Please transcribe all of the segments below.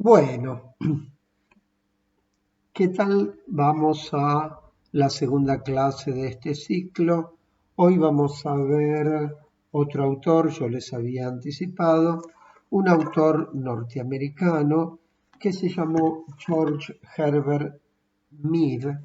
Bueno, ¿qué tal? Vamos a la segunda clase de este ciclo. Hoy vamos a ver otro autor, yo les había anticipado, un autor norteamericano que se llamó George Herbert Mead,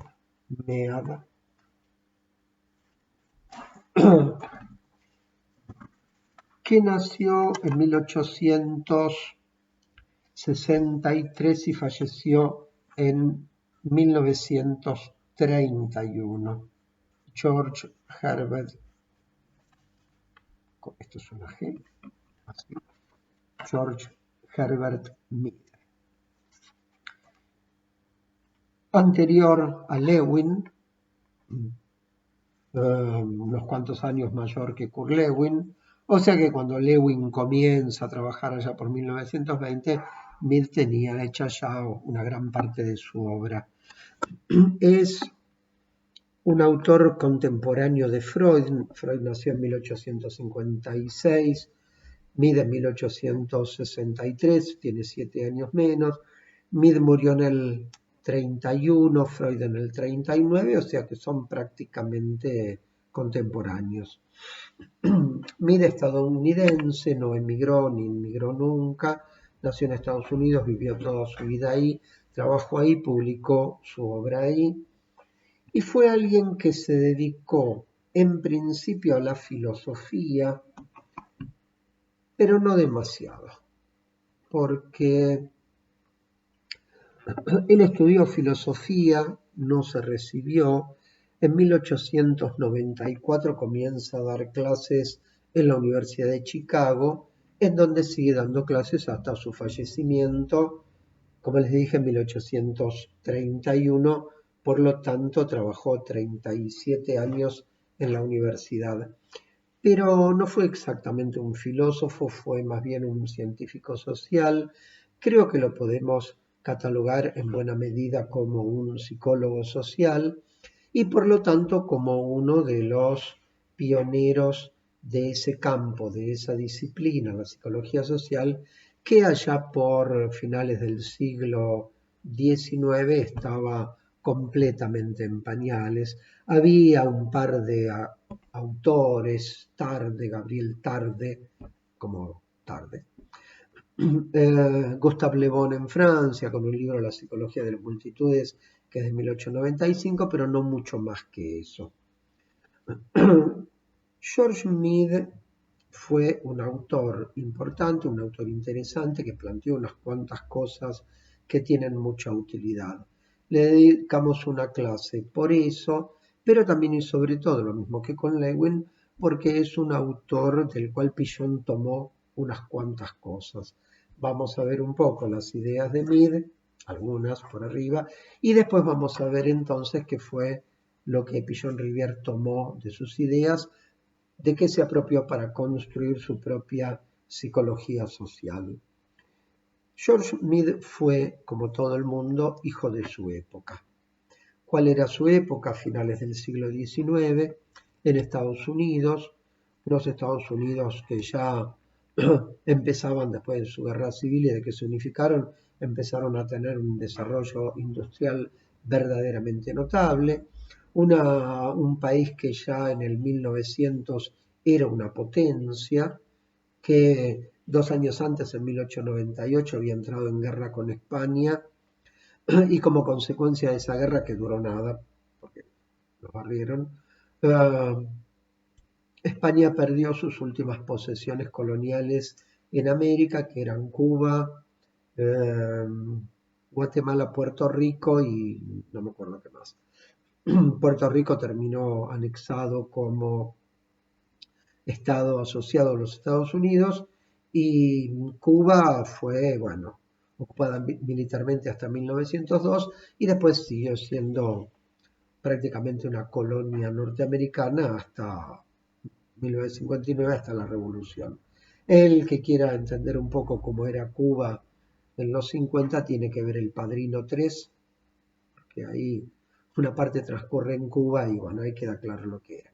que nació en 1863 y falleció en 1931. George Herbert, esto es una G, así, George Herbert Mead. Anterior a Lewin, unos cuantos años mayor que Kurt Lewin, o sea que cuando Lewin comienza a trabajar allá por 1920, Mead tenía hecha ya una gran parte de su obra. Es un autor contemporáneo de Freud. Freud nació en 1856, Mead en 1863, tiene 7 años menos. Mead murió en el 31, Freud en el 39, o sea que son prácticamente contemporáneos. Mead es estadounidense, no emigró ni inmigró nunca, nació en Estados Unidos, vivió toda su vida ahí, trabajó ahí, publicó su obra ahí, y fue alguien que se dedicó en principio a la filosofía, pero no demasiado, porque él estudió filosofía, no se recibió. En 1894 comienza a dar clases en la Universidad de Chicago, en donde sigue dando clases hasta su fallecimiento, como les dije, en 1831. Por lo tanto, trabajó 37 años en la universidad. Pero no fue exactamente un filósofo, fue más bien un científico social. Creo que lo podemos catalogar en buena medida como un psicólogo social y por lo tanto como uno de los pioneros de ese campo, de esa disciplina, la psicología social, que allá por finales del siglo XIX estaba completamente en pañales. Había un par de autores, Gabriel Tarde, como Tarde, Gustave Le Bon en Francia, con un libro La psicología de las multitudes, que es de 1895, pero no mucho más que eso. George Mead fue un autor importante, un autor interesante, que planteó unas cuantas cosas que tienen mucha utilidad. Le dedicamos una clase por eso, pero también y sobre todo, lo mismo que con Lewin, porque es un autor del cual Pillon tomó unas cuantas cosas. Vamos a ver un poco las ideas de Mead, algunas por arriba, y después vamos a ver entonces qué fue lo que Pillon-Rivière tomó de sus ideas, de qué se apropió para construir su propia psicología social. George Mead fue, como todo el mundo, hijo de su época. ¿Cuál era su época? A finales del siglo XIX, en Estados Unidos, unos Estados Unidos que ya empezaban después de su guerra civil y de que se unificaron, empezaron a tener un desarrollo industrial verdaderamente notable. Un país que ya en el 1900 era una potencia, que 2 años antes, en 1898, había entrado en guerra con España, y como consecuencia de esa guerra, que duró nada, porque los barrieron, España perdió sus últimas posesiones coloniales en América, que eran Cuba, Guatemala, Puerto Rico y no me acuerdo qué más. Puerto Rico terminó anexado como estado asociado a los Estados Unidos, y Cuba fue, bueno, ocupada militarmente hasta 1902 y después siguió siendo prácticamente una colonia norteamericana hasta 1959, hasta la Revolución. El que quiera entender un poco cómo era Cuba en los 50 tiene que ver El Padrino 3, que ahí una parte transcurre en Cuba y bueno, ahí queda claro lo que era.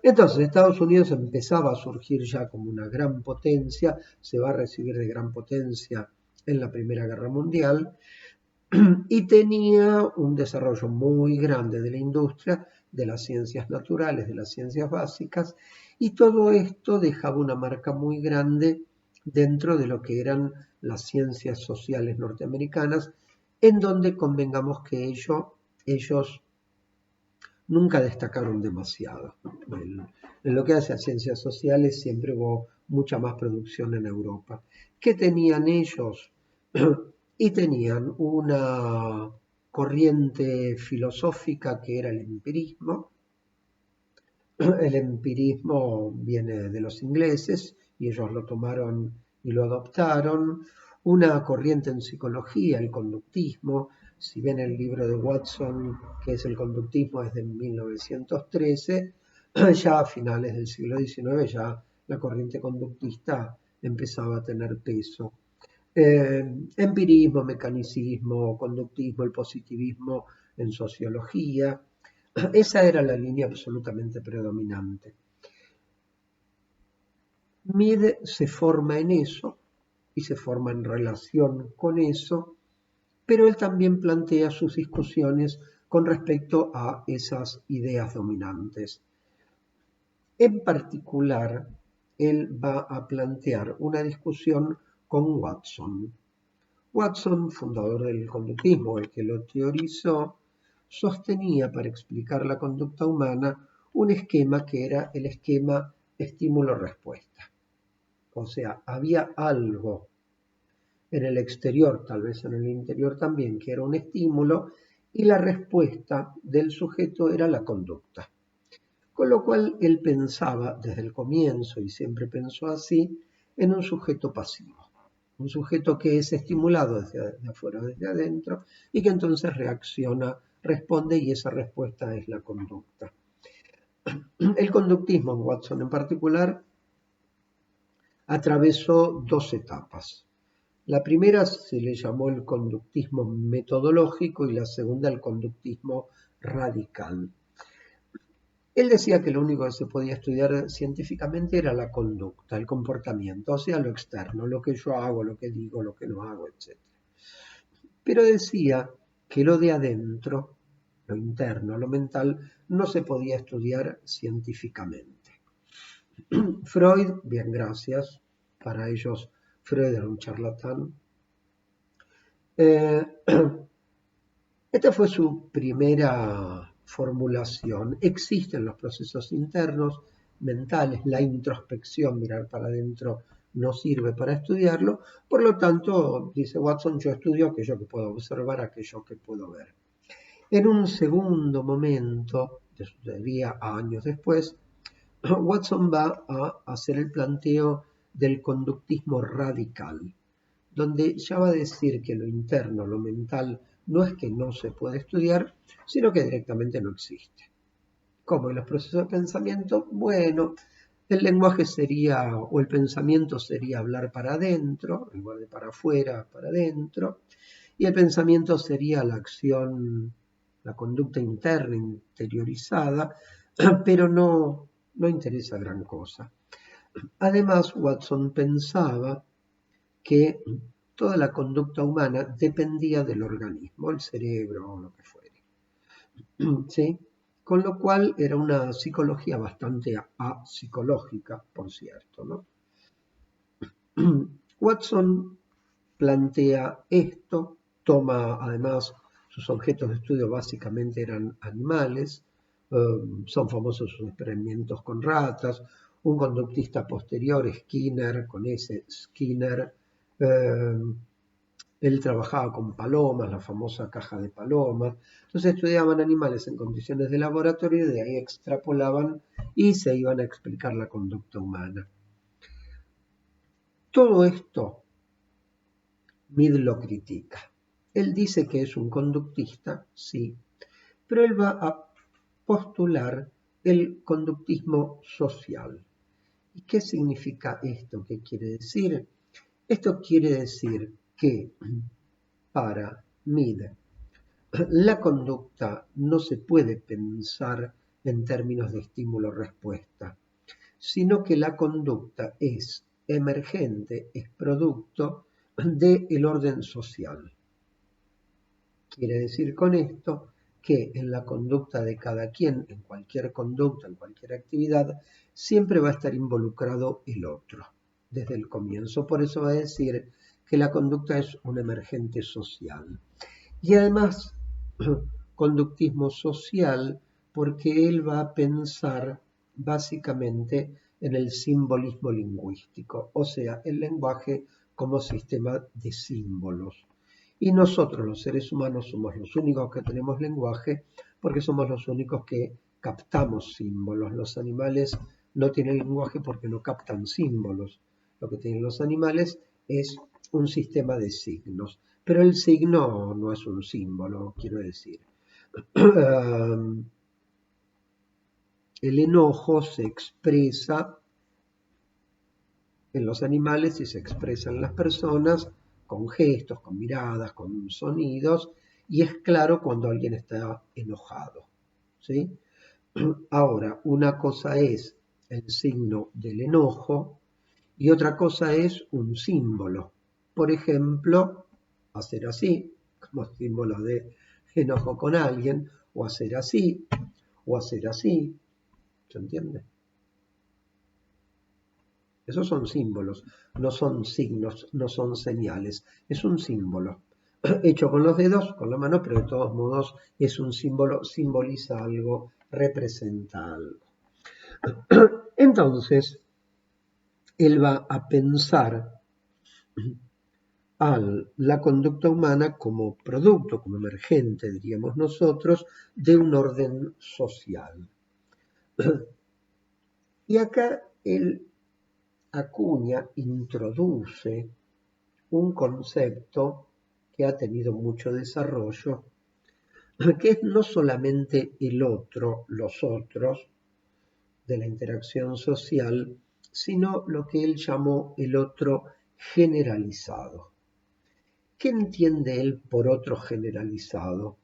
Entonces, Estados Unidos empezaba a surgir ya como una gran potencia, se va a recibir de gran potencia en la Primera Guerra Mundial y tenía un desarrollo muy grande de la industria, de las ciencias naturales, de las ciencias básicas, y todo esto dejaba una marca muy grande dentro de lo que eran las ciencias sociales norteamericanas, en donde convengamos que ellos nunca destacaron demasiado. En lo que hace a ciencias sociales siempre hubo mucha más producción en Europa. ¿Qué tenían ellos? Y tenían una corriente filosófica que era el empirismo. El empirismo viene de los ingleses y ellos lo tomaron y lo adoptaron. Una corriente en psicología, el conductismo. Si ven el libro de Watson, que es el conductismo, es de 1913, ya a finales del siglo XIX ya la corriente conductista empezaba a tener peso. Empirismo, mecanicismo, conductismo, el positivismo en sociología. Esa era la línea absolutamente predominante. Mead se forma en eso y se forma en relación con eso, pero él también plantea sus discusiones con respecto a esas ideas dominantes. En particular, él va a plantear una discusión con Watson. Watson, fundador del conductismo, el que lo teorizó, sostenía para explicar la conducta humana un esquema que era el esquema estímulo-respuesta. O sea, había algo en el exterior, tal vez en el interior también, que era un estímulo, y la respuesta del sujeto era la conducta. Con lo cual él pensaba desde el comienzo, y siempre pensó así, en un sujeto pasivo. Un sujeto que es estimulado desde afuera, desde adentro, y que entonces reacciona, responde, y esa respuesta es la conducta. El conductismo en Watson en particular atravesó dos etapas. La primera se le llamó el conductismo metodológico y la segunda el conductismo radical. Él decía que lo único que se podía estudiar científicamente era la conducta, el comportamiento, o sea, lo externo, lo que yo hago, lo que digo, lo que no hago, etc. Pero decía que lo de adentro, lo interno, lo mental, no se podía estudiar científicamente. Freud, bien, gracias, para ellos Freud era un charlatán. Esta fue su primera formulación. Existen los procesos internos, mentales, la introspección, mirar para adentro, no sirve para estudiarlo. Por lo tanto, dice Watson, yo estudio aquello que puedo observar, aquello que puedo ver. En un segundo momento, sucedería años después, Watson va a hacer el planteo del conductismo radical, donde ya va a decir que lo interno, lo mental, no es que no se puede estudiar, sino que directamente no existe. Como en los procesos de pensamiento, bueno, el lenguaje sería, o el pensamiento sería hablar para adentro, en lugar de para afuera, para adentro, y el pensamiento sería la acción, la conducta interna, interiorizada, pero no interesa gran cosa. Además, Watson pensaba que toda la conducta humana dependía del organismo, el cerebro o lo que fuere. ¿Sí? Con lo cual era una psicología bastante apsicológica, por cierto, ¿no? Watson plantea esto, toma además sus objetos de estudio básicamente eran animales, son famosos sus experimentos con ratas, un conductista posterior, Skinner, con ese Skinner, él trabajaba con palomas, la famosa caja de palomas. Entonces estudiaban animales en condiciones de laboratorio y de ahí extrapolaban y se iban a explicar la conducta humana. Todo esto Mead lo critica. Él dice que es un conductista, sí, pero él va a postular el conductismo social. ¿Y qué significa esto? ¿Qué quiere decir? Esto quiere decir que para Mead la conducta no se puede pensar en términos de estímulo-respuesta, sino que la conducta es emergente, es producto del orden social. Quiere decir con esto que en la conducta de cada quien, en cualquier conducta, en cualquier actividad, siempre va a estar involucrado el otro, desde el comienzo. Por eso va a decir que la conducta es un emergente social. Y además, conductismo social, porque él va a pensar básicamente en el simbolismo lingüístico, o sea, el lenguaje como sistema de símbolos. Y nosotros, los seres humanos, somos los únicos que tenemos lenguaje porque somos los únicos que captamos símbolos. Los animales no tienen lenguaje porque no captan símbolos. Lo que tienen los animales es un sistema de signos. Pero el signo no es un símbolo, quiero decir. El enojo se expresa en los animales y se expresa en las personas con gestos, con miradas, con sonidos, y es claro cuando alguien está enojado, ¿sí? Ahora, una cosa es el signo del enojo y otra cosa es un símbolo. Por ejemplo, hacer así, como símbolo de enojo con alguien, o hacer así, o hacer así, ¿se entiende? Esos son símbolos, no son signos, no son señales, es un símbolo. Hecho con los dedos, con la mano, pero de todos modos es un símbolo, simboliza algo, representa algo. Entonces, él va a pensar a la conducta humana como producto, como emergente, diríamos nosotros, de un orden social. Y acá él acuña, introduce un concepto que ha tenido mucho desarrollo, que es no solamente el otro, los otros, de la interacción social, sino lo que él llamó el otro generalizado. ¿Qué entiende él por otro generalizado?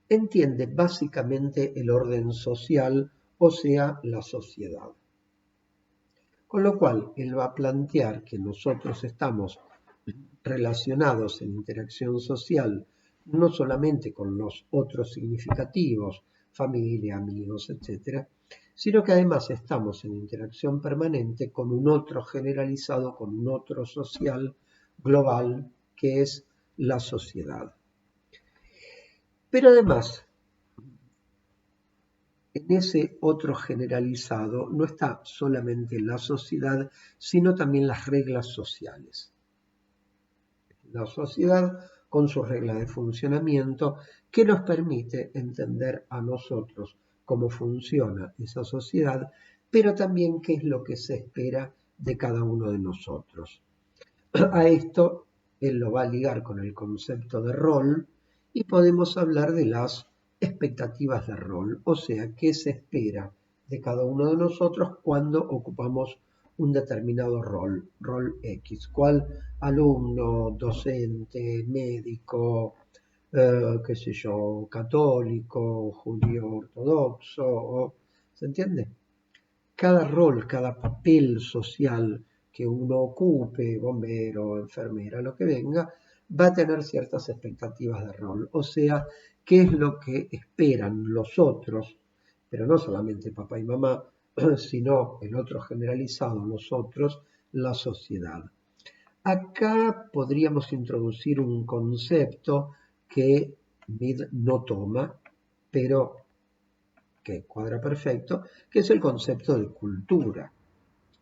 Entiende básicamente el orden social, o sea, la sociedad. Con lo cual, él va a plantear que nosotros estamos relacionados en interacción social no solamente con los otros significativos, familia, amigos, etc., sino que además estamos en interacción permanente con un otro generalizado, con un otro social global, que es la sociedad. Pero además, en ese otro generalizado no está solamente la sociedad, sino también las reglas sociales. La sociedad con sus reglas de funcionamiento que nos permite entender a nosotros cómo funciona esa sociedad, pero también qué es lo que se espera de cada uno de nosotros. A esto él lo va a ligar con el concepto de rol y podemos hablar de las expectativas de rol, o sea, qué se espera de cada uno de nosotros cuando ocupamos un determinado rol X, cuál alumno, docente, médico, qué sé yo, católico, judío ortodoxo, ¿se entiende? Cada rol, cada papel social que uno ocupe, bombero, enfermera, lo que venga, va a tener ciertas expectativas de rol. O sea, qué es lo que esperan los otros, pero no solamente papá y mamá, sino el otro generalizado, los otros, la sociedad. Acá podríamos introducir un concepto que Mead no toma, pero que cuadra perfecto, que es el concepto de cultura,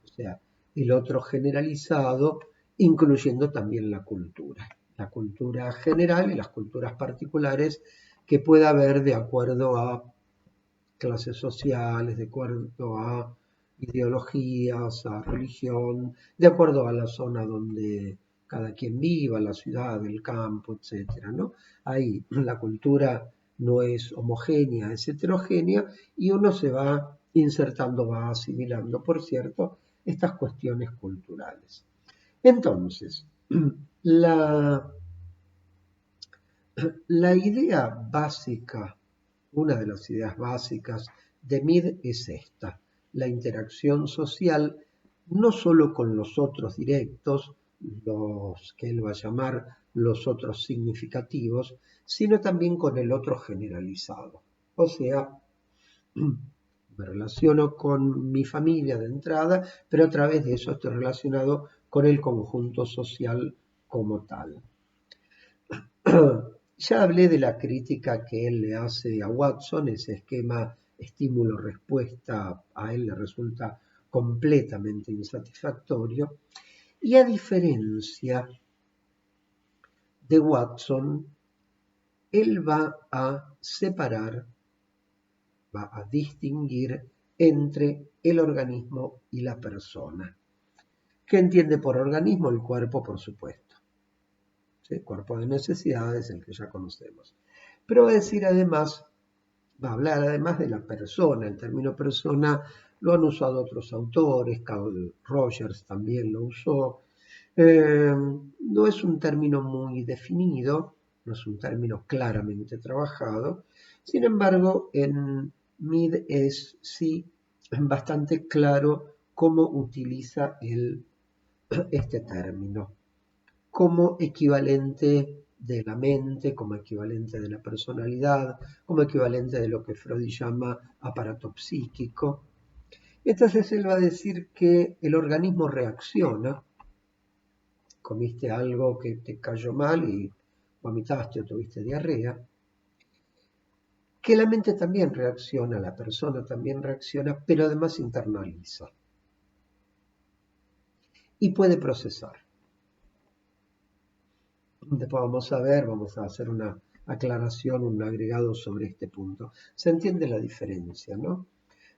o sea, el otro generalizado, incluyendo también la cultura general y las culturas particulares que pueda haber de acuerdo a clases sociales, de acuerdo a ideologías, a religión, de acuerdo a la zona donde cada quien viva, la ciudad, el campo, etcétera, ¿no? Ahí la cultura no es homogénea, es heterogénea y uno se va insertando, va asimilando, por cierto, estas cuestiones culturales. Entonces, la, la idea básica, una de las ideas básicas de Mead es esta, la interacción social no solo con los otros directos, los que él va a llamar los otros significativos, sino también con el otro generalizado. O sea, me relaciono con mi familia de entrada, pero a través de eso estoy relacionado con el conjunto social como tal. Ya hablé de la crítica que él le hace a Watson, ese esquema estímulo-respuesta a él le resulta completamente insatisfactorio, y a diferencia de Watson, él va a separar, va a distinguir entre el organismo y la persona. ¿Qué entiende por organismo? El cuerpo, por supuesto. ¿Sí? Cuerpo de necesidades, el que ya conocemos. Pero va a decir además, va a hablar además de la persona. El término persona lo han usado otros autores, Carl Rogers también lo usó. No es un término muy definido, no es un término claramente trabajado. Sin embargo, en Mead es sí bastante claro cómo utiliza este término como equivalente de la mente, como equivalente de la personalidad, como equivalente de lo que Freud llama aparato psíquico. Entonces él va a decir que el organismo reacciona, comiste algo que te cayó mal y vomitaste o tuviste diarrea, que la mente también reacciona, la persona también reacciona, pero además internaliza y puede procesar. Después vamos a hacer una aclaración, un agregado sobre este punto. Se entiende la diferencia, ¿no?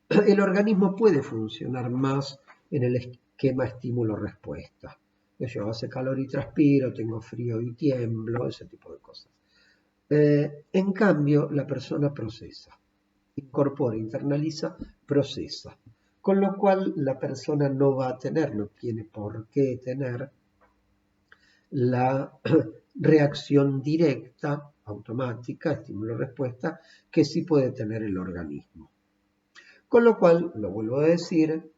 El organismo puede funcionar más en el esquema estímulo-respuesta. Yo hace calor y transpiro, tengo frío y tiemblo, ese tipo de cosas. En cambio, la persona procesa, incorpora, internaliza, procesa. Con lo cual, la persona no va a tener, no tiene por qué tener la reacción directa, automática, estímulo-respuesta, que sí puede tener el organismo. Con lo cual, lo vuelvo a decir,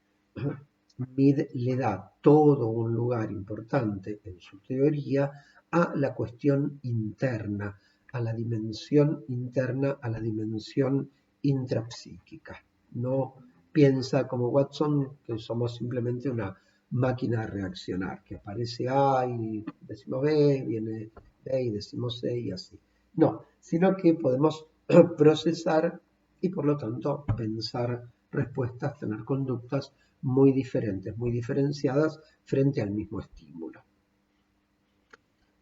Mead le da todo un lugar importante en su teoría a la cuestión interna, a la dimensión interna, a la dimensión intrapsíquica. No piensa como Watson que somos simplemente una máquina de reaccionar, que aparece A y decimos B, viene B y decimos C y así. No, sino que podemos procesar y por lo tanto pensar respuestas, tener conductas muy diferentes, muy diferenciadas frente al mismo estímulo.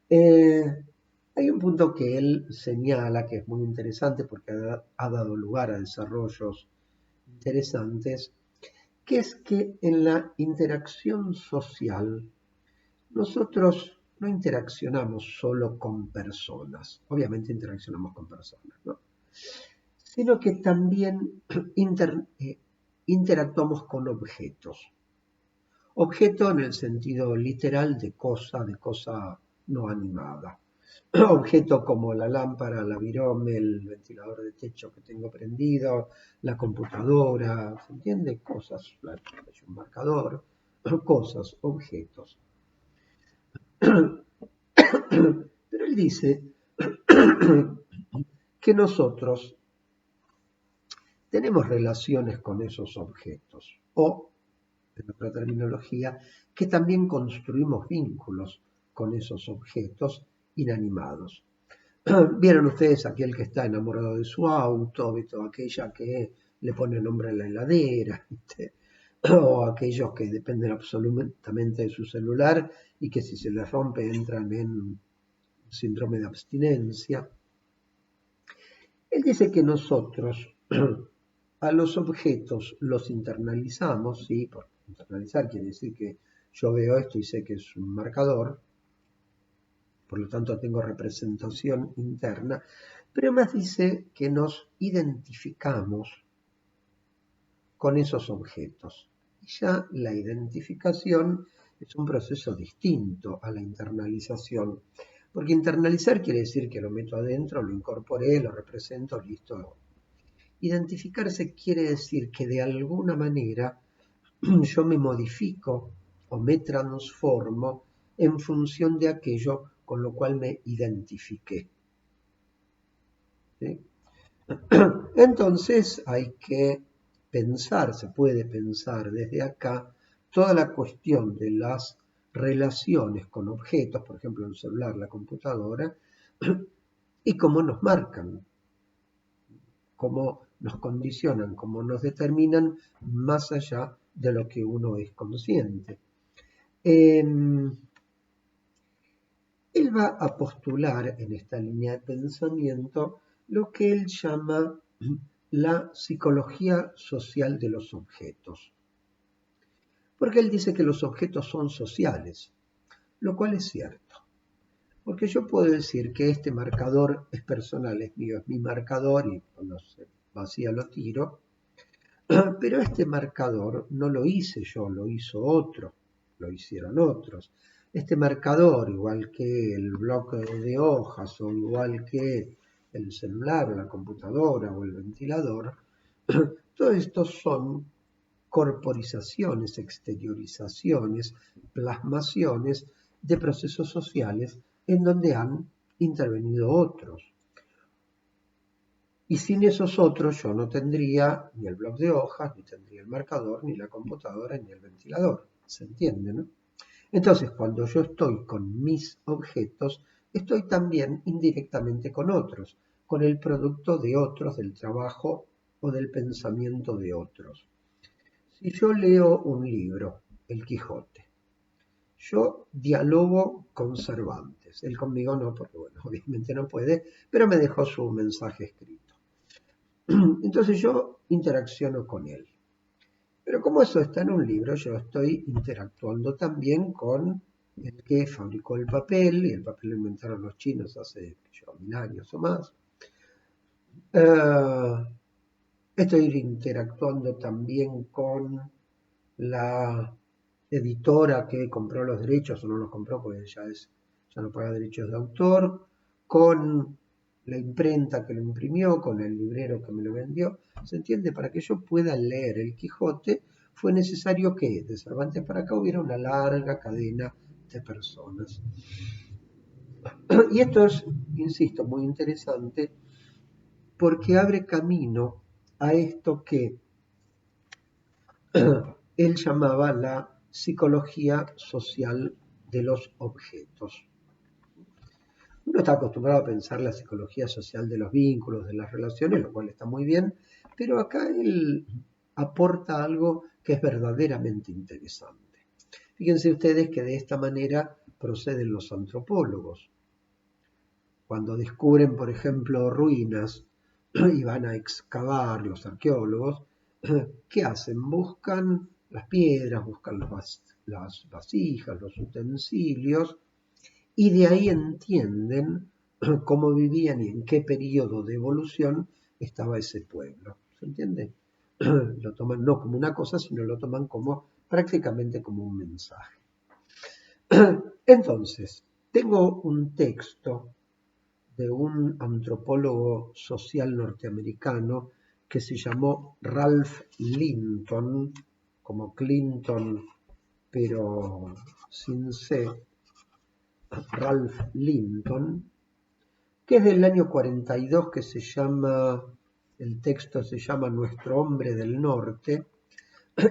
Hay un punto que él señala que es muy interesante porque ha dado lugar a desarrollos interesantes, que es que en la interacción social nosotros no interaccionamos solo con personas, obviamente interaccionamos con personas, ¿no? Sino que también interactuamos con objetos. Objeto en el sentido literal de cosa no animada. Objeto como la lámpara, la virome, el ventilador de techo que tengo prendido, la computadora, ¿se entiende? Cosas, un marcador, cosas, objetos. Pero él dice que nosotros tenemos relaciones con esos objetos o, en otra terminología, que también construimos vínculos con esos objetos inanimados. Vieron ustedes aquel que está enamorado de su auto, ¿viste? Aquella que le pone nombre a la heladera, ¿viste? O aquellos que dependen absolutamente de su celular y que si se les rompe entran en síndrome de abstinencia. Él dice que nosotros a los objetos los internalizamos, ¿sí? Por internalizar quiere decir que yo veo esto y sé que es un marcador, por lo tanto tengo representación interna, pero más dice que nos identificamos con esos objetos. Y ya la identificación es un proceso distinto a la internalización, porque internalizar quiere decir que lo meto adentro, lo incorporé, lo represento, listo. Identificarse quiere decir que de alguna manera yo me modifico o me transformo en función de aquello con lo cual me identifiqué. ¿Sí? Entonces hay que pensar, se puede pensar desde acá, toda la cuestión de las relaciones con objetos, por ejemplo el celular, la computadora, y cómo nos marcan, cómo nos condicionan, cómo nos determinan más allá de lo que uno es consciente. Él va a postular en esta línea de pensamiento lo que él llama la psicología social de los objetos. Porque él dice que los objetos son sociales, lo cual es cierto. Porque yo puedo decir que este marcador es personal, es mío, es mi marcador y cuando se vacía lo tiro, pero este marcador no lo hice yo, lo hizo otro, lo hicieron otros. Este marcador, igual que el bloque de hojas o igual que el celular o la computadora o el ventilador, todos estos son corporizaciones, exteriorizaciones, plasmaciones de procesos sociales en donde han intervenido otros. Y sin esos otros yo no tendría ni el bloc de hojas, ni tendría el marcador, ni la computadora, ni el ventilador. ¿Se entiende, no? Entonces, cuando yo estoy con mis objetos, estoy también indirectamente con otros, con el producto de otros, del trabajo o del pensamiento de otros. Si yo leo un libro, El Quijote, yo dialogo con Cervantes. Él conmigo no, porque bueno, obviamente no puede, pero me dejó su mensaje escrito. Entonces yo interacciono con él. Pero como eso está en un libro, yo estoy interactuando también con el que fabricó el papel, y el papel lo inventaron los chinos hace 1000 años o más. Estoy interactuando también con la editora que compró los derechos o no los compró porque ya no paga derechos de autor, con la imprenta que lo imprimió, con el librero que me lo vendió. ¿Se entiende? Para que yo pueda leer el Quijote fue necesario que de Cervantes para acá hubiera una larga cadena de personas. Y esto es, insisto, muy interesante porque abre camino a esto que él llamaba la psicología social de los objetos. Uno está acostumbrado a pensar la psicología social de los vínculos, de las relaciones, lo cual está muy bien, pero acá él aporta algo que es verdaderamente interesante. Fíjense ustedes que de esta manera proceden los antropólogos. Cuando descubren, por ejemplo, ruinas y van a excavar los arqueólogos, ¿qué hacen? Buscan las piedras, buscan las vasijas, los utensilios, y de ahí entienden cómo vivían y en qué periodo de evolución estaba ese pueblo. ¿Se entiende? Lo toman no como una cosa, sino lo toman como prácticamente como un mensaje. Entonces, tengo un texto de un antropólogo social norteamericano que se llamó Ralph Linton, como Clinton, pero sin C, Ralph Linton, que es del año 42, que se llama, el texto se llama Nuestro hombre del norte,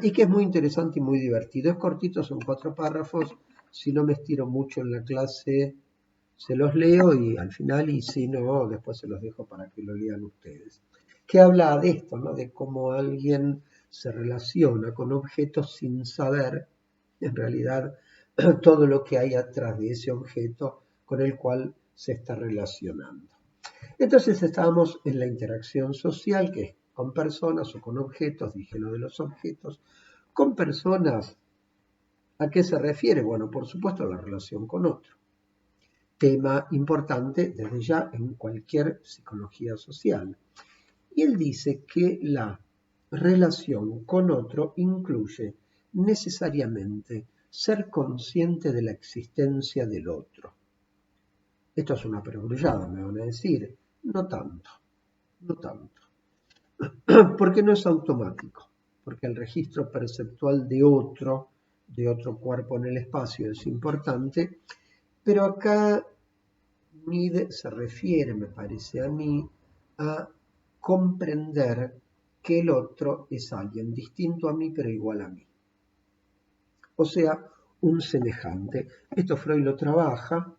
y que es muy interesante y muy divertido. Es cortito, son 4 párrafos, si no me estiro mucho en la clase se los leo y al final, y si no, después se los dejo para que lo lean ustedes. Que habla de esto, ¿no? De cómo alguien se relaciona con objetos sin saber, en realidad, todo lo que hay atrás de ese objeto con el cual se está relacionando. Entonces estábamos en la interacción social, que es con personas o con objetos, dije lo de los objetos, con personas. ¿A qué se refiere? Bueno, por supuesto a la relación con otro. Tema importante desde ya en cualquier psicología social. Y él dice que la relación con otro incluye necesariamente ser consciente de la existencia del otro. Esto es una perogrullada, me van a decir. No tanto, no tanto. Porque no es automático, porque el registro perceptual de otro de otro cuerpo en el espacio es importante, pero acá Mead se refiere, me parece a mí, a comprender que el otro es alguien distinto a mí, pero igual a mí. O sea, un semejante. Esto Freud lo trabaja,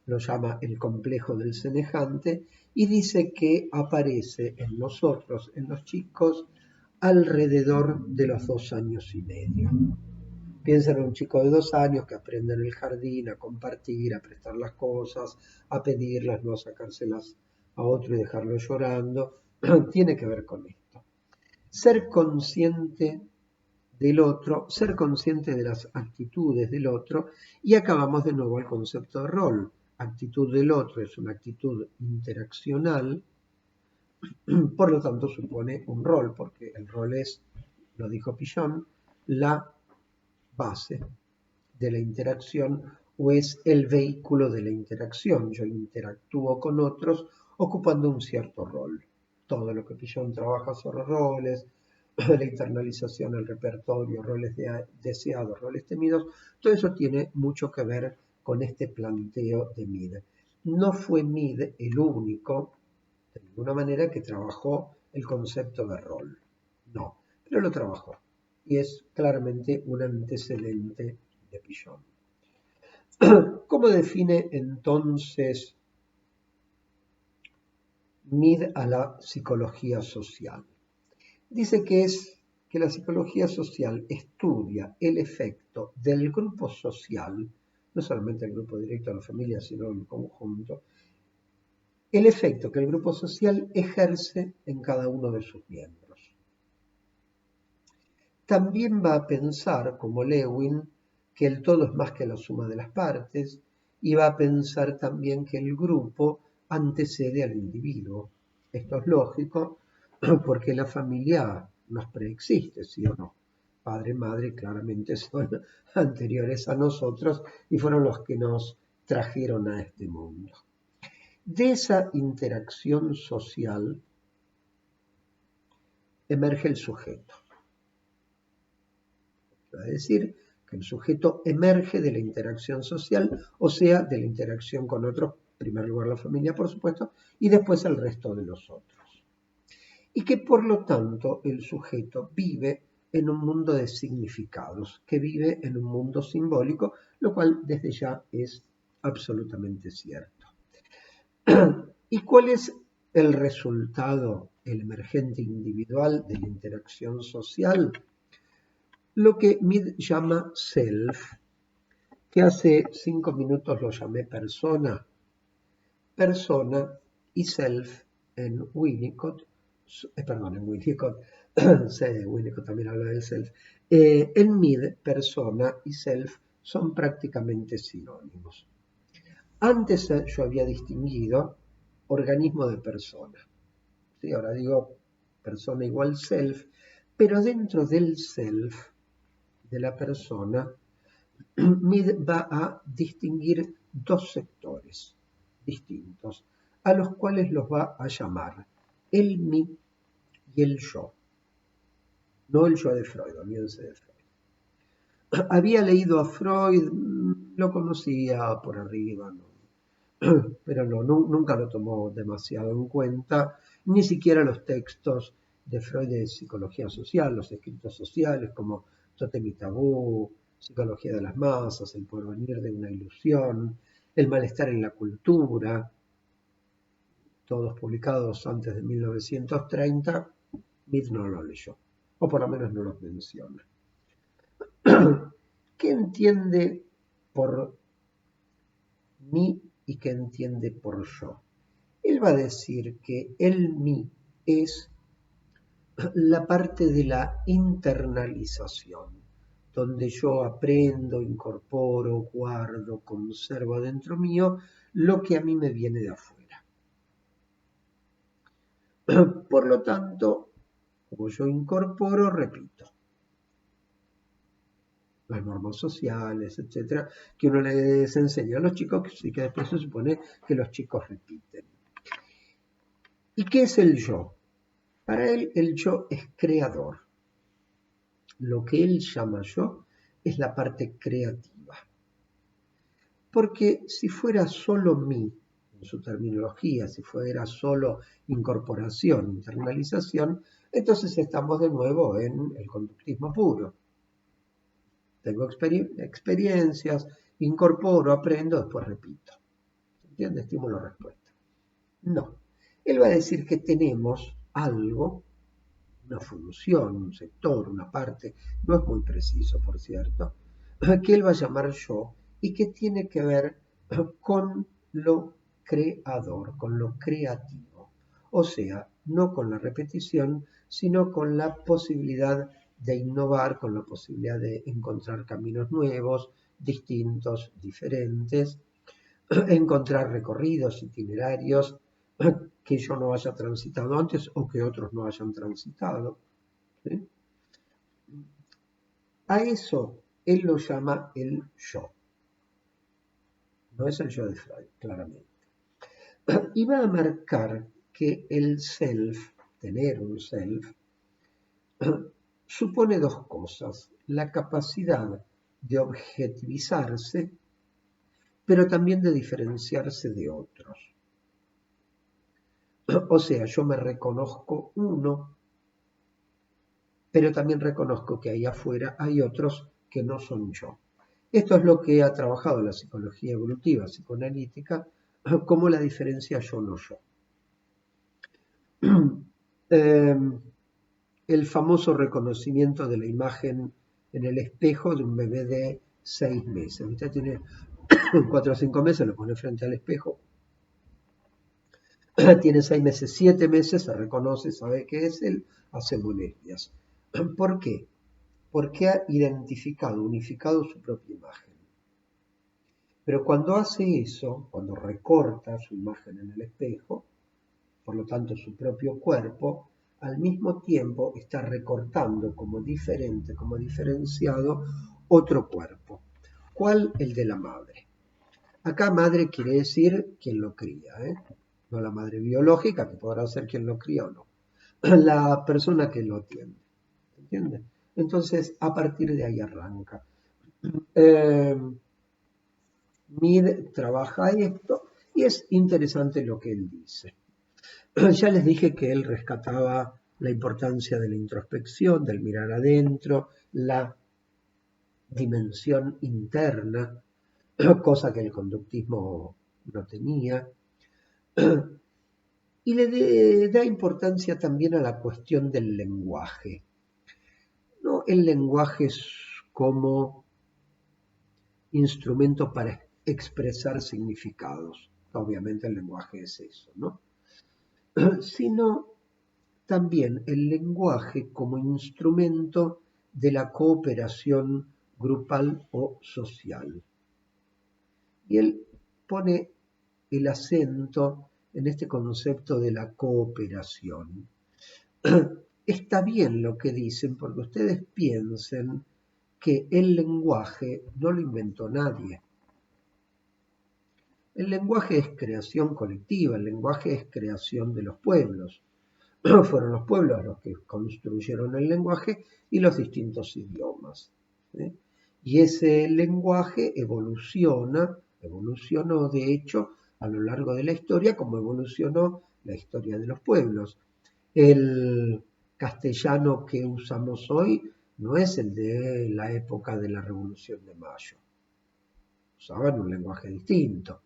lo llama el complejo del semejante, y dice que aparece en nosotros, en los chicos, alrededor de los 2 años y medio. Piensa en un chico de 2 años que aprende en el jardín a compartir, a prestar las cosas, a pedirlas, no a sacárselas a otro y dejarlo llorando. Tiene que ver con esto. Ser consciente del otro, ser consciente de las actitudes del otro, y acabamos de nuevo al concepto de rol. Actitud del otro es una actitud interaccional, por lo tanto supone un rol, porque el rol es, lo dijo Pichon, la base de la interacción o es el vehículo de la interacción. Yo interactúo con otros ocupando un cierto rol. Todo lo que Pichon trabaja sobre roles, la internalización, el repertorio, roles deseados, roles temidos, todo eso tiene mucho que ver con este planteo de Mead. No fue Mead el único, de ninguna manera, que trabajó el concepto de rol. No, pero lo trabajó. Y es claramente un antecedente de Pichon. ¿Cómo define entonces Mead a la psicología social? Dice que la psicología social estudia el efecto del grupo social, no solamente el grupo directo de la familia, sino en conjunto, el efecto que el grupo social ejerce en cada uno de sus miembros. También va a pensar, como Lewin, que el todo es más que la suma de las partes, y va a pensar también que el grupo antecede al individuo. Esto es lógico porque la familia nos preexiste, ¿sí o no? Padre y madre claramente son anteriores a nosotros y fueron los que nos trajeron a este mundo. De esa interacción social emerge el sujeto. Es decir, que el sujeto emerge de la interacción social, o sea, de la interacción con otros, en primer lugar la familia, por supuesto, y después el resto de los otros. Y que por lo tanto el sujeto vive en un mundo de significados, que vive en un mundo simbólico, lo cual desde ya es absolutamente cierto. ¿Y cuál es el resultado, el emergente individual de la interacción social? Lo que Mead llama self, que hace 5 minutos lo llamé persona. Persona y self en Winnicott, en Winnicott, Winnicott también habla del self, en Mead, persona y self son prácticamente sinónimos. Antes yo había distinguido organismo de persona. ¿Sí? Ahora digo persona igual self, pero dentro del self, de la persona, Mead va a distinguir dos sectores distintos, a los cuales los va a llamar el mí y el yo. No el yo de Freud, olvídense de Freud. Había leído a Freud, lo conocía por arriba, ¿no? Pero no, nunca lo tomó demasiado en cuenta, ni siquiera los textos de Freud de psicología social, los escritos sociales como Tótem y Tabú, Psicología de las masas, El porvenir de una ilusión, El malestar en la cultura, todos publicados antes de 1930, Mead no lo leyó, o por lo menos no los menciona. ¿Qué entiende por mí y qué entiende por yo? Él va a decir que el mí es la parte de la internalización, donde yo aprendo, incorporo, guardo, conservo dentro mío lo que a mí me viene de afuera. Por lo tanto, como yo incorporo, repito las normas sociales, etcétera, que uno les enseña a los chicos y que después se supone que los chicos repiten. ¿Y qué es el yo? Para él, el yo es creador. Lo que él llama yo es la parte creativa. Porque si fuera solo mí, en su terminología, si fuera solo incorporación, internalización, entonces estamos de nuevo en el conductismo puro. Tengo experiencias, incorporo, aprendo, después repito. ¿Entiende? Estímulo-respuesta. No. Él va a decir que tenemos algo, una función, un sector, una parte, no es muy preciso, por cierto, que él va a llamar yo y que tiene que ver con lo creador, con lo creativo. O sea, no con la repetición, sino con la posibilidad de innovar, con la posibilidad de encontrar caminos nuevos, distintos, diferentes, encontrar recorridos, itinerarios que yo no haya transitado antes o que otros no hayan transitado. ¿Sí? A eso él lo llama el yo. No es el yo de Freud, claramente. Y va a marcar que el self, tener un self, supone dos cosas. La capacidad de objetivizarse, pero también de diferenciarse de otros. O sea, yo me reconozco uno, pero también reconozco que ahí afuera hay otros que no son yo. Esto es lo que ha trabajado la psicología evolutiva, psicoanalítica, como la diferencia yo-no yo. El famoso reconocimiento de la imagen en el espejo de un bebé de 6 meses. Usted tiene 4 o 5 meses, lo pone frente al espejo, tiene 6 meses, 7 meses, se reconoce, sabe que es él, hace molestias. ¿Por qué? Porque ha identificado, unificado su propia imagen. Pero cuando hace eso, cuando recorta su imagen en el espejo, por lo tanto su propio cuerpo, al mismo tiempo está recortando como diferente, como diferenciado, otro cuerpo. ¿Cuál? El de la madre. Acá madre quiere decir quien lo cría, no la madre biológica, que podrá ser quien lo cría o no. La persona que lo atiende. ¿Entiende? Entonces, a partir de ahí arranca. Mead trabaja esto y es interesante lo que él dice. Ya les dije que él rescataba la importancia de la introspección, del mirar adentro, la dimensión interna, cosa que el conductismo no tenía, y le da importancia también a la cuestión del lenguaje. No el lenguaje como instrumento para expresar significados, obviamente el lenguaje es eso, ¿no? Sino también el lenguaje como instrumento de la cooperación grupal o social. Y él pone el acento en este concepto de la cooperación. Está bien lo que dicen, porque ustedes piensen que el lenguaje no lo inventó nadie. El lenguaje es creación colectiva, el lenguaje es creación de los pueblos. Fueron los pueblos los que construyeron el lenguaje y los distintos idiomas. ¿Sí? Y ese lenguaje evolucionó de hecho a lo largo de la historia como evolucionó la historia de los pueblos. El castellano que usamos hoy no es el de la época de la Revolución de Mayo. Usaban un lenguaje distinto.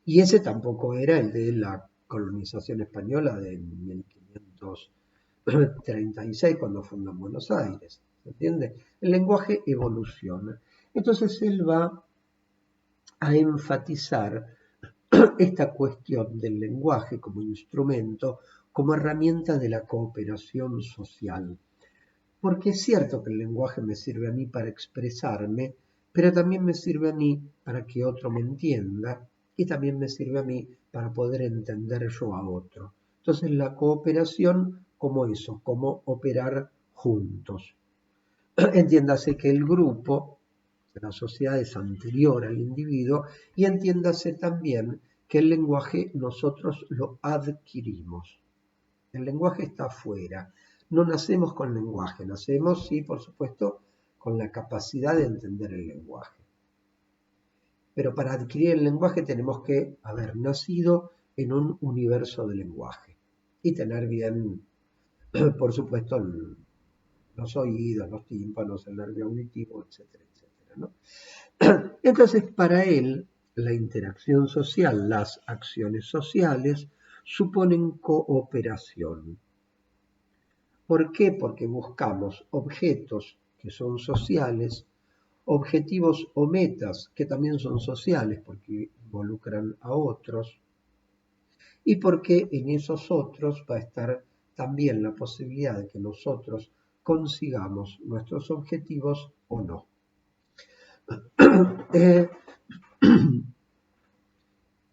Y ese tampoco era el de la colonización española de 1536, cuando fundan Buenos Aires. ¿Se entiende? El lenguaje evoluciona. Entonces él va a enfatizar esta cuestión del lenguaje como instrumento, como herramienta de la cooperación social. Porque es cierto que el lenguaje me sirve a mí para expresarme, pero también me sirve a mí para que otro me entienda y también me sirve a mí para poder entender yo a otro. Entonces la cooperación como eso, como operar juntos. Entiéndase que el grupo, la sociedad es anterior al individuo y entiéndase también que el lenguaje nosotros lo adquirimos. El lenguaje está afuera. No nacemos con lenguaje, nacemos, sí, por supuesto, con la capacidad de entender el lenguaje. Pero para adquirir el lenguaje tenemos que haber nacido en un universo de lenguaje y tener bien, por supuesto, los oídos, los tímpanos, el nervio auditivo, etcétera, etcétera, ¿no? Entonces, para él, la interacción social, las acciones sociales, suponen cooperación. ¿Por qué? Porque buscamos objetos que son sociales, objetivos o metas que también son sociales porque involucran a otros, y porque en esos otros va a estar también la posibilidad de que nosotros consigamos nuestros objetivos o no.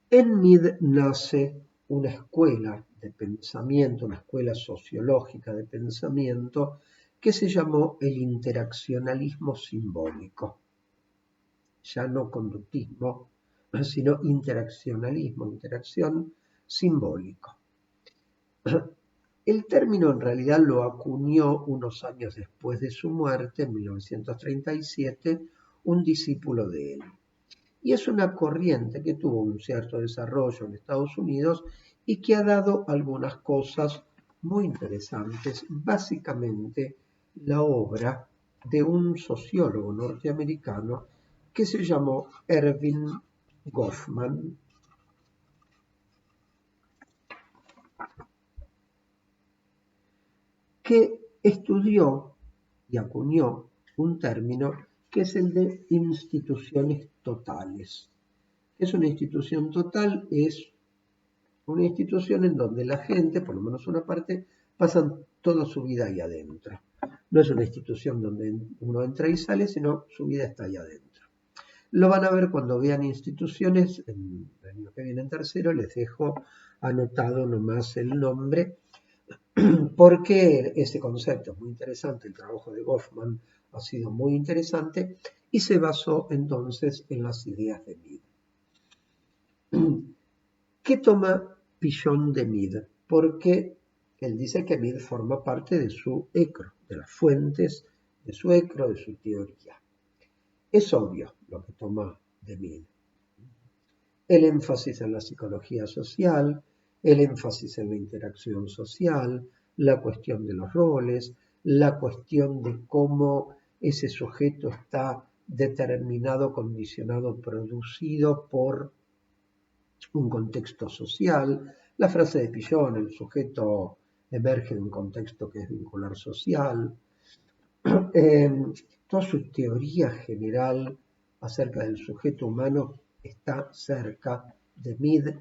En Mead nace una escuela de pensamiento, una escuela sociológica de pensamiento que se llamó el interaccionalismo simbólico. Ya no conductismo, sino interaccionalismo, interacción simbólico. El término en realidad lo acuñó unos años después de su muerte, en 1937, un discípulo de él. Y es una corriente que tuvo un cierto desarrollo en Estados Unidos y que ha dado algunas cosas muy interesantes, básicamente la obra de un sociólogo norteamericano que se llamó Erving Goffman, que estudió y acuñó un término que es el de instituciones totales. Es una institución total, es una institución en donde la gente, por lo menos una parte, pasan toda su vida ahí adentro. No es una institución donde uno entra y sale, sino su vida está ahí adentro. Lo van a ver cuando vean instituciones, en el año que viene en tercero, les dejo anotado nomás el nombre, porque ese concepto es muy interesante, el trabajo de Goffman ha sido muy interesante y se basó entonces en las ideas de Mead. ¿Qué toma Pichon de Mead? Porque él dice que Mead forma parte de su ECRO, de las fuentes de su ECRO, de su teoría. Es obvio lo que toma de Mead. El énfasis en la psicología social, el énfasis en la interacción social, la cuestión de los roles, la cuestión de cómo ese sujeto está determinado, condicionado, producido por un contexto social. La frase de Pichon, el sujeto emerge de un contexto que es vincular social. Toda su teoría general acerca del sujeto humano está cerca de Mead.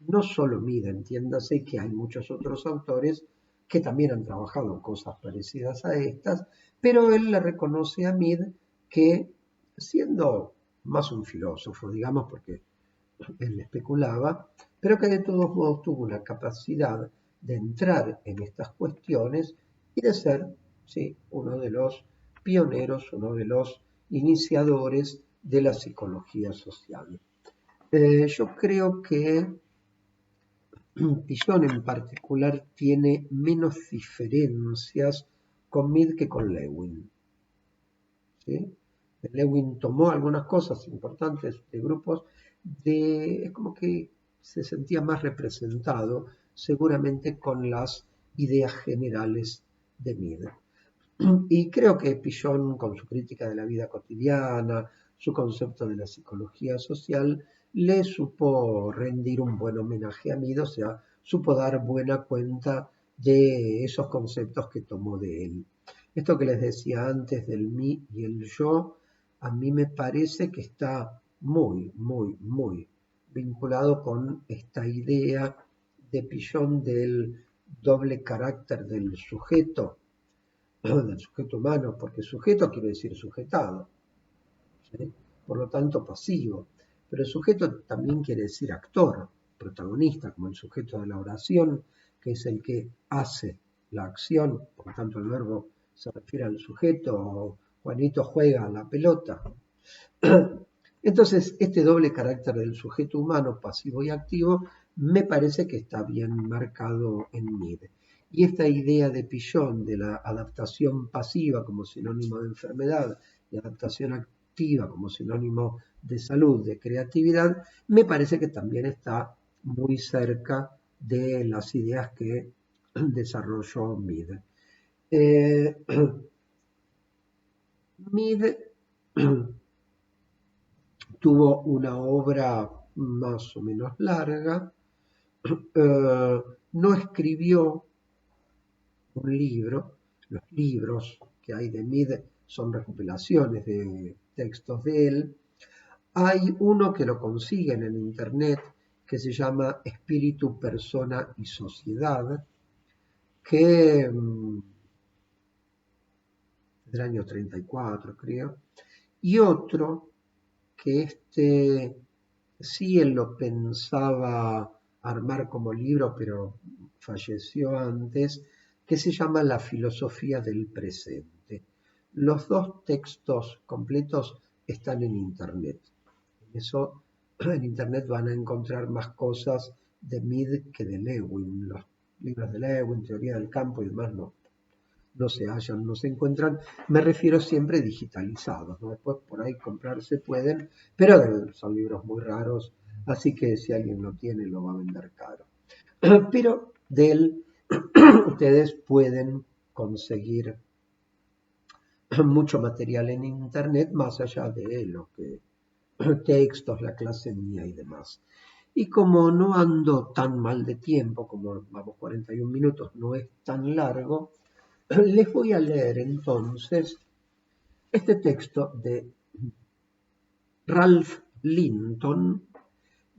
No solo Mead, entiéndase que hay muchos otros autores que también han trabajado en cosas parecidas a estas, pero él le reconoce a Mead que, siendo más un filósofo, digamos, porque él especulaba, pero que de todos modos tuvo una capacidad de entrar en estas cuestiones y de ser, sí, uno de los pioneros, uno de los iniciadores de la psicología social. Yo creo que Pichon en particular tiene menos diferencias con Mead que con Lewin. ¿Sí? Lewin tomó algunas cosas importantes de grupos, es como que se sentía más representado seguramente con las ideas generales de Mead. Y creo que Pichon, con su crítica de la vida cotidiana, su concepto de la psicología social, le supo rendir un buen homenaje a Mead, o sea, supo dar buena cuenta de esos conceptos que tomó de él. Esto que les decía antes del mí y el yo, a mí me parece que está muy, muy, muy vinculado con esta idea de Pichon del doble carácter del sujeto humano, porque sujeto quiere decir sujetado, ¿sí? Por lo tanto pasivo, pero sujeto también quiere decir actor, protagonista, como el sujeto de la oración, que es el que hace la acción, por lo tanto el verbo se refiere al sujeto, Juanito juega a la pelota. Entonces, este doble carácter del sujeto humano, pasivo y activo, me parece que está bien marcado en Mead. Y esta idea de Pichon de la adaptación pasiva como sinónimo de enfermedad y adaptación activa como sinónimo de salud, de creatividad, me parece que también está muy cerca de las ideas que desarrolló Mead. Mead tuvo una obra más o menos larga, no escribió un libro, los libros que hay de Mead son recopilaciones de textos de él. Hay uno que lo consiguen en internet que se llama Espíritu, Persona y Sociedad, que del año 34 creo, y otro que sí él lo pensaba armar como libro, pero falleció antes, que se llama La filosofía del presente. Los dos textos completos están en internet. Eso, en internet van a encontrar más cosas de Mead que de Lewin. Los libros de Lewin, Teoría del Campo y demás no se hallan, no se encuentran. Me refiero siempre digitalizados, ¿no? Después por ahí comprarse pueden, pero son libros muy raros, así que si alguien lo tiene lo va a vender caro. Pero de él ustedes pueden conseguir mucho material en internet más allá de lo que textos, la clase mía y demás. Y como no ando tan mal de tiempo, como vamos 41 minutos, no es tan largo, les voy a leer entonces este texto de Ralph Linton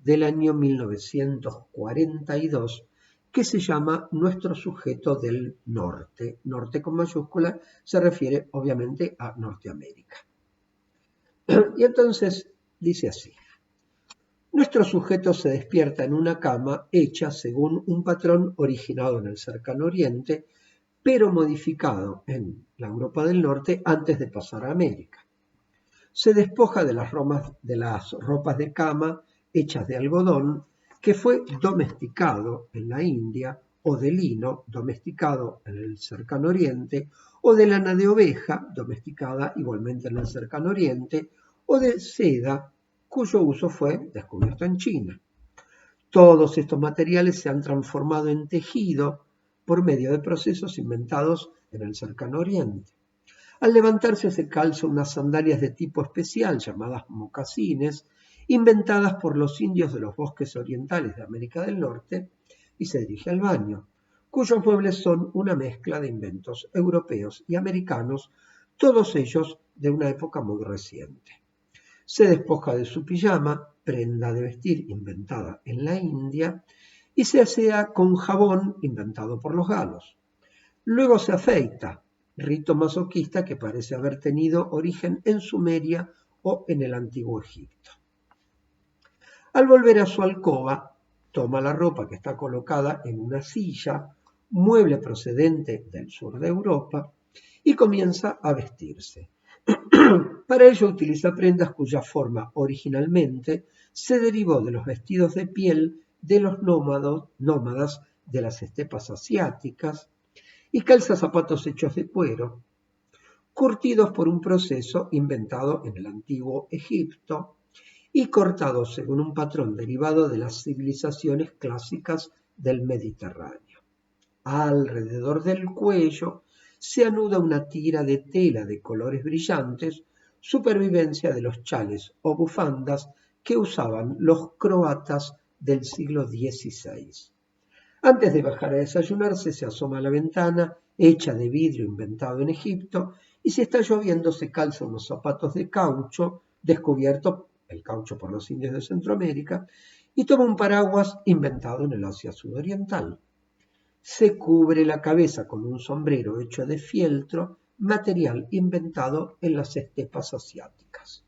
del año 1942 que se llama Nuestro sujeto del norte. Norte con mayúscula se refiere obviamente a Norteamérica. Y entonces dice así. Nuestro sujeto se despierta en una cama hecha según un patrón originado en el cercano oriente, pero modificado en la Europa del Norte antes de pasar a América. Se despoja de las ropas de cama hechas de algodón, que fue domesticado en la India, o de lino, domesticado en el cercano oriente, o de lana de oveja, domesticada igualmente en el cercano oriente, o de seda, cuyo uso fue descubierto en China. Todos estos materiales se han transformado en tejido por medio de procesos inventados en el cercano oriente. Al levantarse se calza unas sandalias de tipo especial llamadas mocasines, inventadas por los indios de los bosques orientales de América del Norte, y se dirige al baño, cuyos muebles son una mezcla de inventos europeos y americanos, todos ellos de una época muy reciente. Se despoja de su pijama, prenda de vestir inventada en la India, y se asea con jabón inventado por los galos. Luego se afeita, rito masoquista que parece haber tenido origen en Sumeria o en el Antiguo Egipto. Al volver a su alcoba, toma la ropa que está colocada en una silla, mueble procedente del sur de Europa, y comienza a vestirse. Para ello utiliza prendas cuya forma originalmente se derivó de los vestidos de piel de los nómadas de las estepas asiáticas, y calza zapatos hechos de cuero, curtidos por un proceso inventado en el antiguo Egipto y cortados según un patrón derivado de las civilizaciones clásicas del Mediterráneo. Alrededor del cuello se anuda una tira de tela de colores brillantes, supervivencia de los chales o bufandas que usaban los croatas del siglo XVI. Antes de bajar a desayunarse, se asoma a la ventana, hecha de vidrio inventado en Egipto, y si está lloviendo se calza unos zapatos de caucho, descubierto el caucho por los indios de Centroamérica, y toma un paraguas inventado en el Asia sudoriental. Se cubre la cabeza con un sombrero hecho de fieltro, material inventado en las estepas asiáticas.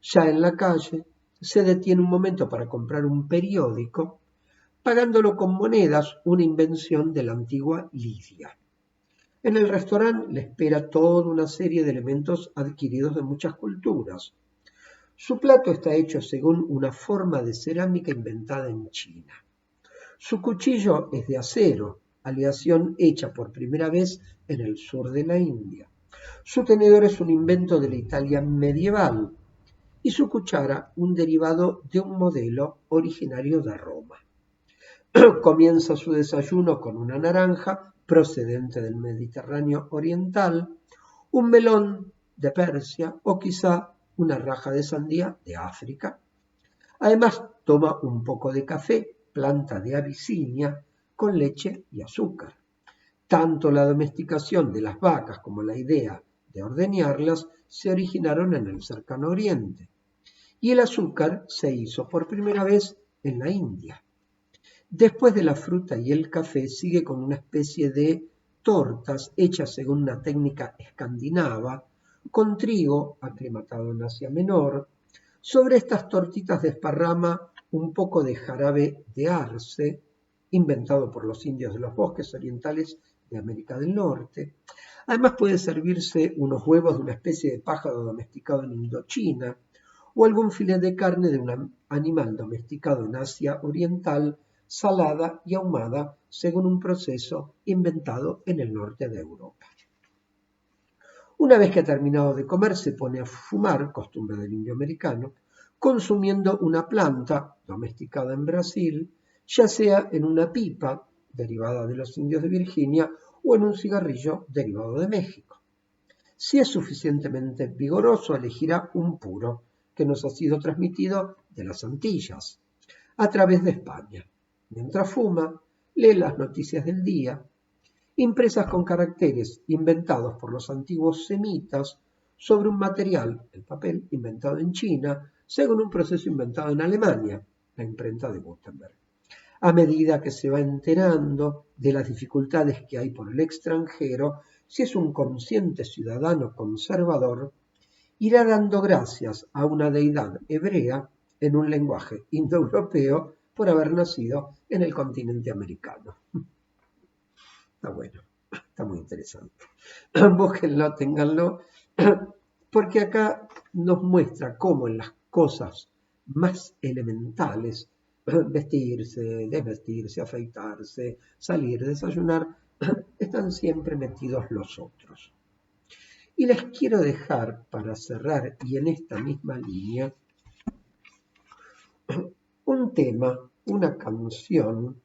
Ya en la calle, se detiene un momento para comprar un periódico, pagándolo con monedas, una invención de la antigua Lidia. En el restaurante le espera toda una serie de elementos adquiridos de muchas culturas. Su plato está hecho según una forma de cerámica inventada en China. Su cuchillo es de acero, aleación hecha por primera vez en el sur de la India. Su tenedor es un invento de la Italia medieval y su cuchara un derivado de un modelo originario de Roma. Comienza su desayuno con una naranja procedente del Mediterráneo oriental, un melón de Persia o quizá una raja de sandía de África. Además, toma un poco de café, planta de Abisinia, con leche y azúcar. Tanto la domesticación de las vacas como la idea de ordeñarlas se originaron en el cercano oriente. Y el azúcar se hizo por primera vez en la India. Después de la fruta y el café sigue con una especie de tortas hechas según una técnica escandinava, con trigo aclimatado en Asia Menor. Sobre estas tortitas desparrama un poco de jarabe de arce, inventado por los indios de los bosques orientales de América del Norte. Además puede servirse unos huevos de una especie de pájaro domesticado en Indochina, o algún filete de carne de un animal domesticado en Asia Oriental, salada y ahumada según un proceso inventado en el norte de Europa. Una vez que ha terminado de comer, se pone a fumar, costumbre del indio americano, consumiendo una planta domesticada en Brasil, ya sea en una pipa, derivada de los indios de Virginia, o en un cigarrillo derivado de México. Si es suficientemente vigoroso, elegirá un puro, que nos ha sido transmitido de las Antillas, a través de España. Mientras fuma, lee las noticias del día, impresas con caracteres inventados por los antiguos semitas sobre un material, el papel, inventado en China, según un proceso inventado en Alemania, la imprenta de Gutenberg. A medida que se va enterando de las dificultades que hay por el extranjero, si es un consciente ciudadano conservador, irá dando gracias a una deidad hebrea en un lenguaje indoeuropeo por haber nacido en el continente americano. Está bueno, está muy interesante. Búsquenlo, ténganlo, porque acá nos muestra cómo en las cosas más elementales, vestirse, desvestirse, afeitarse, salir, desayunar, están siempre metidos los otros. Y les quiero dejar para cerrar, y en esta misma línea, un tema, una canción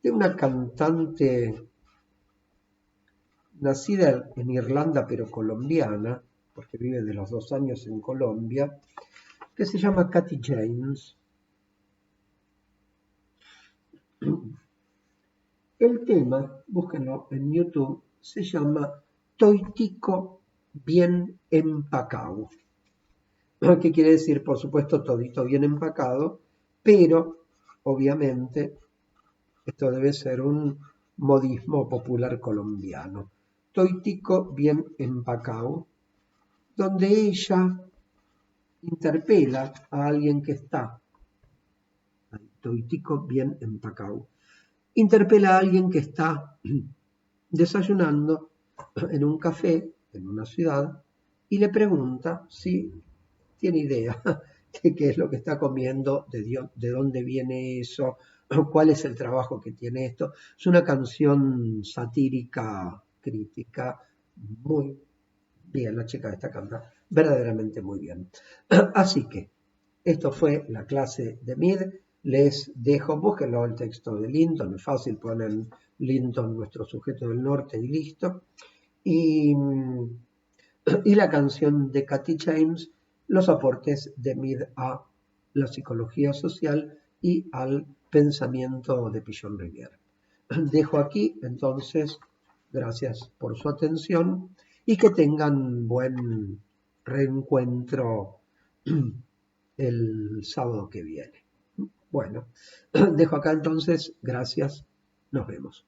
de una cantante nacida en Irlanda pero colombiana, porque vive de los 2 años en Colombia, que se llama Katy James. El tema, búsquenlo en YouTube, se llama Toitico bien empacado. ¿Qué quiere decir? Por supuesto, todito bien empacado, pero obviamente esto debe ser un modismo popular colombiano. Toitico bien empacado, donde ella interpela a alguien que está, toitico bien empacado, interpela a alguien que está desayunando en un café en una ciudad y le pregunta si tiene idea de qué es lo que está comiendo, de dónde viene eso, cuál es el trabajo que tiene esto. Es una canción satírica, crítica, muy bien, la chica esta canta verdaderamente muy bien. Así que esto fue la clase de Mid. Les dejo, búsquenlo el texto de Linton, es fácil, ponen Linton, nuestro sujeto del norte, y listo. Y la canción de Katy James, los aportes de Mid a la psicología social y al pensamiento de Pichon Rivière. Dejo aquí, entonces, gracias por su atención y que tengan buen reencuentro el sábado que viene. Bueno, dejo acá entonces, gracias, nos vemos.